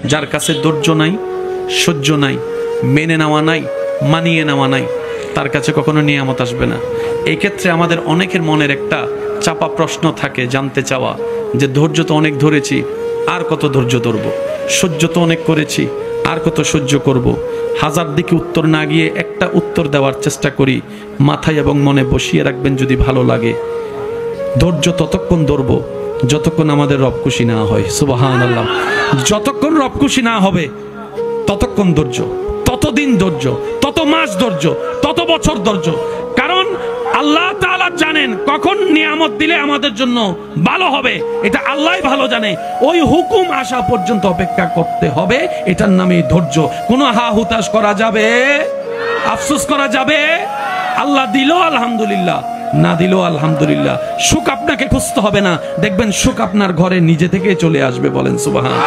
যার কাছে ধৈর্য নাই, সহ্য নাই, মেনে নেওয়া নাই, মানিয়ে নেওয়া নাই, তার কাছে কখনো নিয়ামত আসবে না। এই ক্ষেত্রে আমাদের অনেকের মনের একটা চাপা প্রশ্ন থাকে, জানতে চাওয়া যে ধৈর্য তো অনেক ধরেছি, আর কত ধৈর্য ধরব, সহ্য তো অনেক করেছি, আর কত সহ্য করব। হাজার দিকে উত্তর না গিয়ে একটা উত্তর দেওয়ার চেষ্টা করি, মাথায় এবং মনে বসিয়ে রাখবেন যদি ভালো লাগে। ধৈর্য ততক্ষণ ধরব যতক্ষণ আমাদের রব খুশি না হয়। সুবহানাল্লাহ। যতক্ষণ রব খুশি না হবে ততক্ষণ ধৈর্য, ততদিন ধৈর্য, তত মাস ধৈর্য, তত বছর ধৈর্য। কারণ আল্লাহ তাআলা জানেন কখন নিয়ামত দিলে আমাদের জন্য ভালো হবে, এটা আল্লাহই ভালো জানে। ওই হুকুম আসা পর্যন্ত অপেক্ষা করতে হবে, এটার নামই ধৈর্য। কোনো হা হুতাশ করা যাবে, আফসোস করা যাবে? আল্লাহ দিল আলহামদুলিল্লাহ, না দিল আলহামদুলিল্লাহ। সুখ আপনাকে খুঁজতে হবে না, দেখবেন সুখ আপনার ঘরে নিজে থেকে চলে আসবে। বলেন সুবহান।